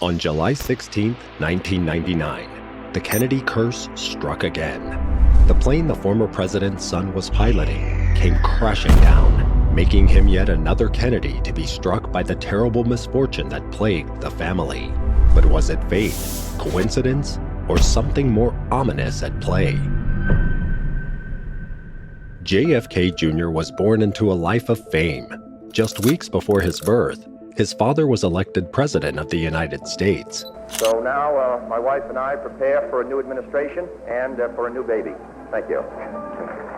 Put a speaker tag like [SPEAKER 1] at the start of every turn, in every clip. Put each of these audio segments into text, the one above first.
[SPEAKER 1] On July 16, 1999, the Kennedy curse struck again. The plane the former president's son was piloting came crashing down, making him yet another Kennedy to be struck by the terrible misfortune that plagued the family. But was it fate, coincidence, or something more ominous at play? JFK Jr. was born into a life of fame. Just weeks before his birth, his father was elected President of the United States.
[SPEAKER 2] So now my wife and I prepare for a new administration and for a new baby. Thank you.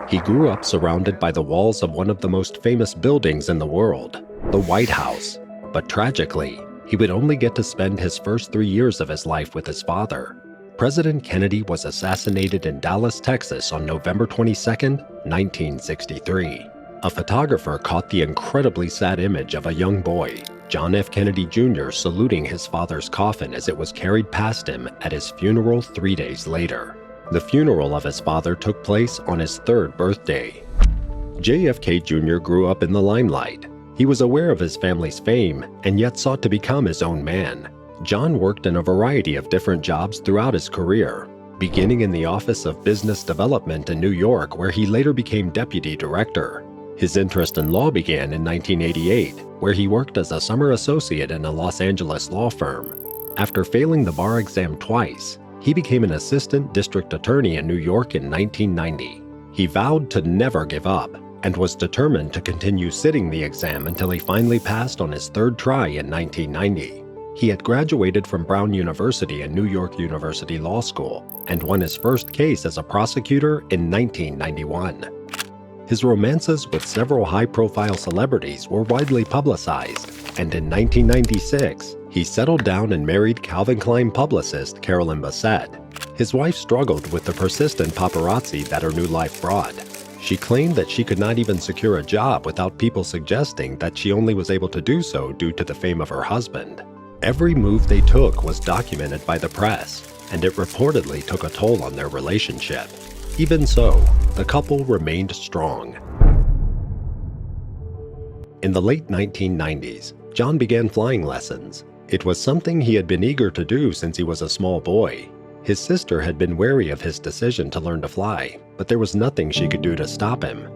[SPEAKER 1] He grew up surrounded by the walls of one of the most famous buildings in the world, the White House. But tragically, he would only get to spend his first 3 years of his life with his father. President Kennedy was assassinated in Dallas, Texas on November 22, 1963. A photographer caught the incredibly sad image of a young boy, John F. Kennedy Jr., saluting his father's coffin as it was carried past him at his funeral 3 days later. The funeral of his father took place on his 3rd birthday. JFK Jr. grew up in the limelight. He was aware of his family's fame and yet sought to become his own man. John worked in a variety of different jobs throughout his career, beginning in the Office of Business Development in New York, where he later became deputy director. His interest in law began in 1988, where he worked as a summer associate in a Los Angeles law firm. After failing the bar exam twice, he became an assistant district attorney in New York in 1990. He vowed to never give up and was determined to continue sitting the exam until he finally passed on his 3rd try in 1990. He had graduated from Brown University and New York University Law School and won his first case as a prosecutor in 1991. His romances with several high-profile celebrities were widely publicized, and in 1996, he settled down and married Calvin Klein publicist Carolyn Bassett. His wife struggled with the persistent paparazzi that her new life brought. She claimed that she could not even secure a job without people suggesting that she only was able to do so due to the fame of her husband. Every move they took was documented by the press, and it reportedly took a toll on their relationship. Even so, the couple remained strong. In the late 1990s, John began flying lessons. It was something he had been eager to do since he was a small boy. His sister had been wary of his decision to learn to fly, but there was nothing she could do to stop him.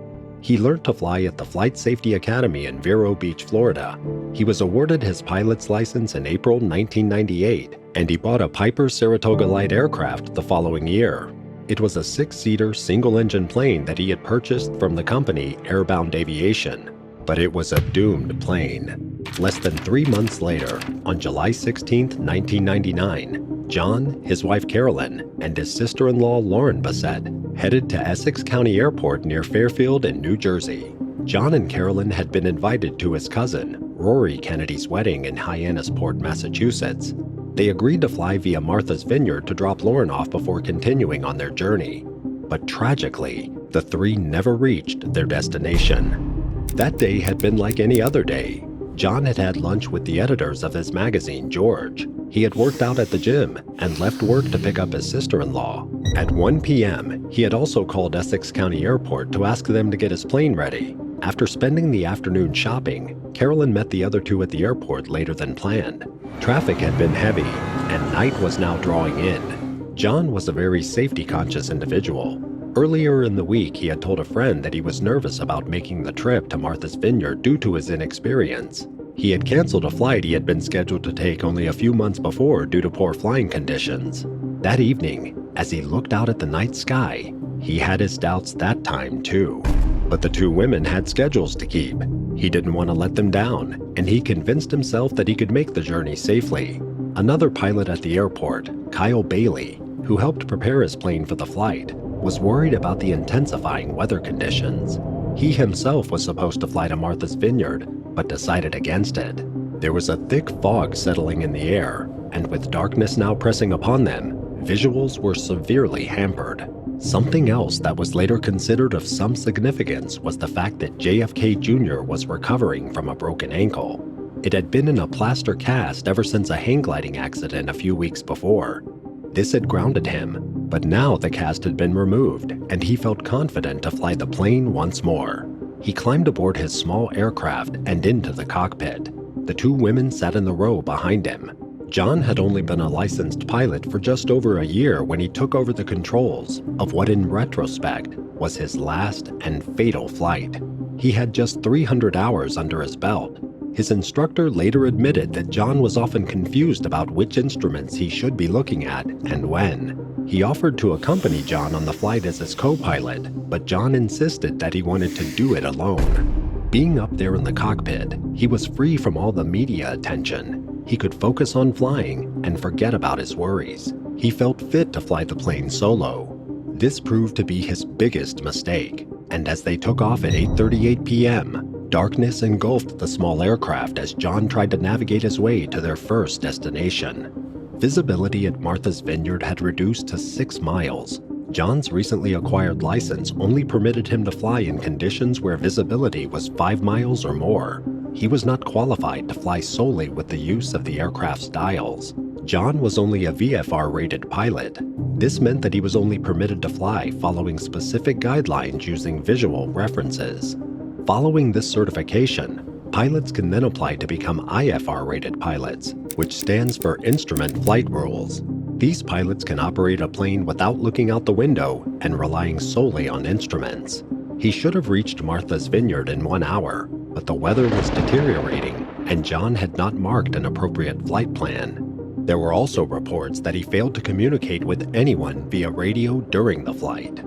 [SPEAKER 1] He learned to fly at the Flight Safety Academy in Vero Beach, Florida. He was awarded his pilot's license in April 1998, and he bought a Piper Saratoga light aircraft the following year. It was a 6-seater, single-engine plane that he had purchased from the company Airbound Aviation, but it was a doomed plane. Less than 3 months later, on July 16, 1999, John, his wife Carolyn, and his sister-in-law Lauren Bassett headed to Essex County Airport near Fairfield in New Jersey. John and Carolyn had been invited to his cousin, Rory Kennedy's wedding in Hyannisport, Massachusetts. They agreed to fly via Martha's Vineyard to drop Lauren off before continuing on their journey. But tragically, the three never reached their destination. That day had been like any other day. John had had lunch with the editors of his magazine, George. He had worked out at the gym and left work to pick up his sister-in-law. At 1 p.m., he had also called Essex County Airport to ask them to get his plane ready. After spending the afternoon shopping, Carolyn met the other two at the airport later than planned. Traffic had been heavy, and night was now drawing in. John was a very safety-conscious individual. Earlier in the week, he had told a friend that he was nervous about making the trip to Martha's Vineyard due to his inexperience. He had canceled a flight he had been scheduled to take only a few months before due to poor flying conditions. That evening, as he looked out at the night sky, he had his doubts that time too. But the two women had schedules to keep. He didn't want to let them down, and he convinced himself that he could make the journey safely. Another pilot at the airport, Kyle Bailey, who helped prepare his plane for the flight, was worried about the intensifying weather conditions. He himself was supposed to fly to Martha's Vineyard, but decided against it. There was a thick fog settling in the air, and with darkness now pressing upon them, visuals were severely hampered. Something else that was later considered of some significance was the fact that JFK Jr. was recovering from a broken ankle. It had been in a plaster cast ever since a hang gliding accident a few weeks before. This had grounded him, but now the cast had been removed, and he felt confident to fly the plane once more. He climbed aboard his small aircraft and into the cockpit. The two women sat in the row behind him. John had only been a licensed pilot for just over a year when he took over the controls of what in retrospect was his last and fatal flight. He had just 300 hours under his belt. His instructor later admitted that John was often confused about which instruments he should be looking at and when. He offered to accompany John on the flight as his co-pilot, but John insisted that he wanted to do it alone. Being up there in the cockpit, he was free from all the media attention. He could focus on flying and forget about his worries. He felt fit to fly the plane solo. This proved to be his biggest mistake, and as they took off at 8:38 p.m., darkness engulfed the small aircraft as John tried to navigate his way to their first destination. Visibility at Martha's Vineyard had reduced to 6 miles. John's recently acquired license only permitted him to fly in conditions where visibility was 5 miles or more. He was not qualified to fly solely with the use of the aircraft's dials. John was only a VFR-rated pilot. This meant that he was only permitted to fly following specific guidelines using visual references. Following this certification, pilots can then apply to become IFR-rated pilots, which stands for Instrument Flight Rules. These pilots can operate a plane without looking out the window and relying solely on instruments. He should have reached Martha's Vineyard in 1 hour, but the weather was deteriorating, and John had not marked an appropriate flight plan. There were also reports that he failed to communicate with anyone via radio during the flight.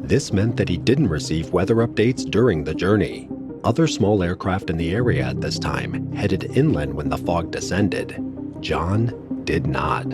[SPEAKER 1] This meant that he didn't receive weather updates during the journey. Other small aircraft in the area at this time headed inland when the fog descended. John did not.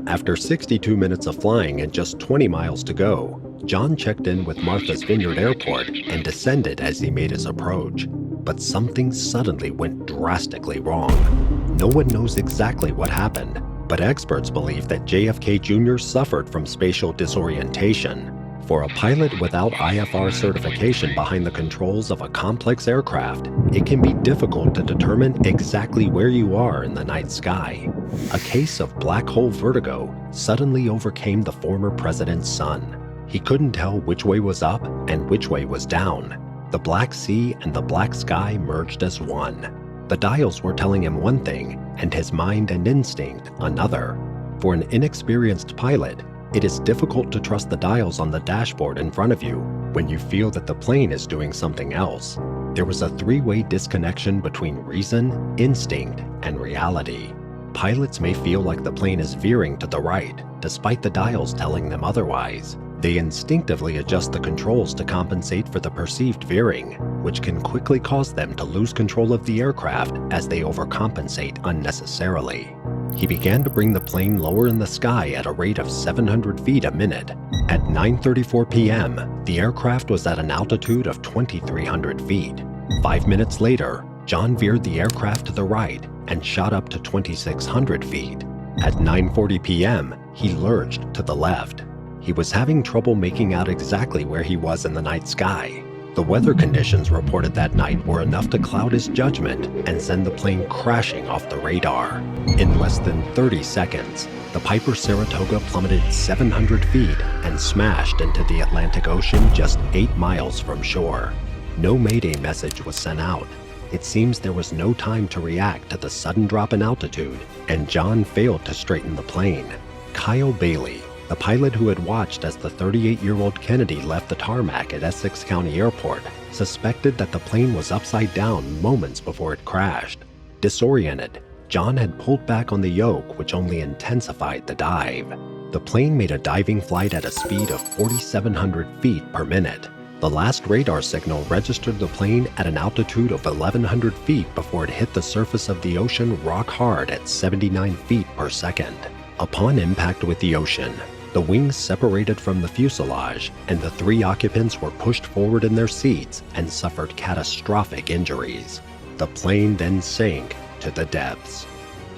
[SPEAKER 1] After 62 minutes of flying and just 20 miles to go, John checked in with Martha's Vineyard Airport and descended as he made his approach. But something suddenly went drastically wrong. No one knows exactly what happened, but experts believe that JFK Jr. suffered from spatial disorientation. For a pilot without IFR certification behind the controls of a complex aircraft, it can be difficult to determine exactly where you are in the night sky. A case of black hole vertigo suddenly overcame the former president's son. He couldn't tell which way was up and which way was down. The black sea and the black sky merged as one. The dials were telling him one thing, and his mind and instinct another. For an inexperienced pilot, it is difficult to trust the dials on the dashboard in front of you when you feel that the plane is doing something else. There was a three-way disconnection between reason, instinct, and reality. Pilots may feel like the plane is veering to the right, despite the dials telling them otherwise. They instinctively adjust the controls to compensate for the perceived veering, which can quickly cause them to lose control of the aircraft as they overcompensate unnecessarily. He began to bring the plane lower in the sky at a rate of 700 feet a minute. At 9:34 p.m., the aircraft was at an altitude of 2,300 feet. 5 minutes later, John veered the aircraft to the right and shot up to 2,600 feet. At 9:40 p.m., he lurched to the left. He was having trouble making out exactly where he was in the night sky. The weather conditions reported that night were enough to cloud his judgment and send the plane crashing off the radar. In less than 30 seconds, the Piper Saratoga plummeted 700 feet and smashed into the Atlantic Ocean just 8 miles from shore. No Mayday message was sent out. It seems there was no time to react to the sudden drop in altitude, and John failed to straighten the plane. Kyle Bailey, the pilot who had watched as the 38-year-old Kennedy left the tarmac at Essex County Airport, suspected that the plane was upside down moments before it crashed. Disoriented, John had pulled back on the yoke, which only intensified the dive. The plane made a diving flight at a speed of 4,700 feet per minute. The last radar signal registered the plane at an altitude of 1,100 feet before it hit the surface of the ocean rock hard at 79 feet per second. Upon impact with the ocean, the wings separated from the fuselage, and the 3 occupants were pushed forward in their seats and suffered catastrophic injuries. The plane then sank to the depths.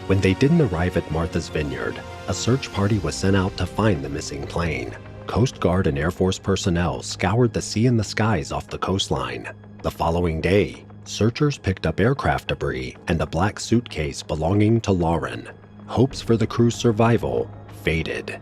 [SPEAKER 1] When they didn't arrive at Martha's Vineyard, a search party was sent out to find the missing plane. Coast Guard and Air Force personnel scoured the sea and the skies off the coastline. The following day, searchers picked up aircraft debris and a black suitcase belonging to Lauren. Hopes for the crew's survival faded.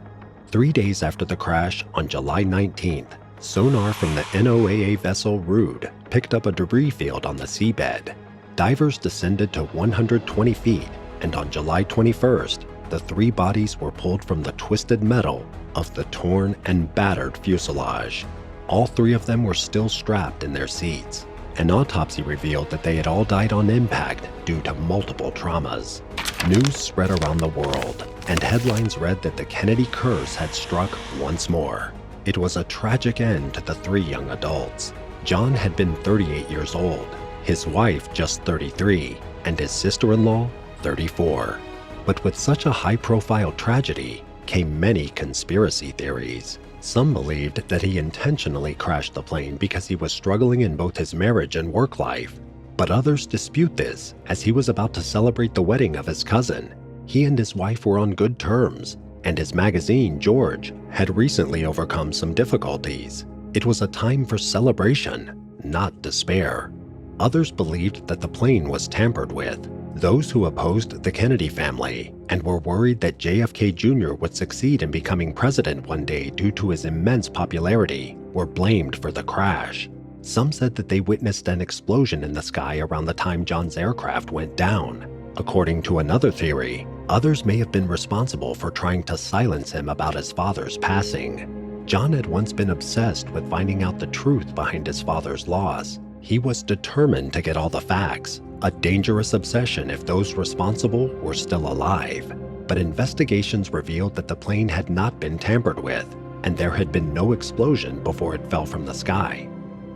[SPEAKER 1] 3 days after the crash, on July 19th, sonar from the NOAA vessel Rude picked up a debris field on the seabed. Divers descended to 120 feet, and on July 21st, the three bodies were pulled from the twisted metal of the torn and battered fuselage. All three of them were still strapped in their seats. An autopsy revealed that they had all died on impact due to multiple traumas. News spread around the world, and headlines read that the Kennedy curse had struck once more. It was a tragic end to the three young adults. John had been 38 years old, his wife just 33, and his sister-in-law 34. But with such a high-profile tragedy came many conspiracy theories. Some believed that he intentionally crashed the plane because he was struggling in both his marriage and work life. But others dispute this, as he was about to celebrate the wedding of his cousin. He and his wife were on good terms, and his magazine, George, had recently overcome some difficulties. It was a time for celebration, not despair. Others believed that the plane was tampered with. Those who opposed the Kennedy family and were worried that JFK Jr. would succeed in becoming president one day due to his immense popularity were blamed for the crash. Some said that they witnessed an explosion in the sky around the time John's aircraft went down. According to another theory, others may have been responsible for trying to silence him about his father's passing. John had once been obsessed with finding out the truth behind his father's loss. He was determined to get all the facts, a dangerous obsession if those responsible were still alive. But investigations revealed that the plane had not been tampered with, and there had been no explosion before it fell from the sky.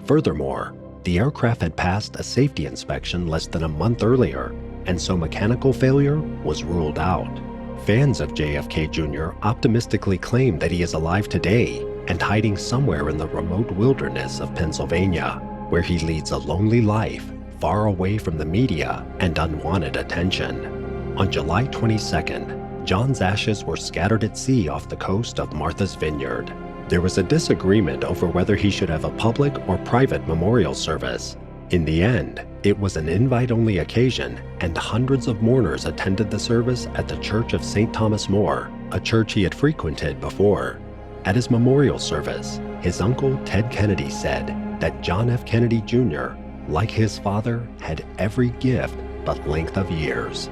[SPEAKER 1] Furthermore, the aircraft had passed a safety inspection less than a month earlier, and so mechanical failure was ruled out. Fans of JFK Jr. optimistically claim that he is alive today and hiding somewhere in the remote wilderness of Pennsylvania, where he leads a lonely life, far away from the media and unwanted attention. On July 22nd, John's ashes were scattered at sea off the coast of Martha's Vineyard. There was a disagreement over whether he should have a public or private memorial service. In the end, it was an invite-only occasion, and hundreds of mourners attended the service at the Church of St. Thomas More, a church he had frequented before. At his memorial service, his uncle Ted Kennedy said that John F. Kennedy Jr., like his father, had every gift but length of years.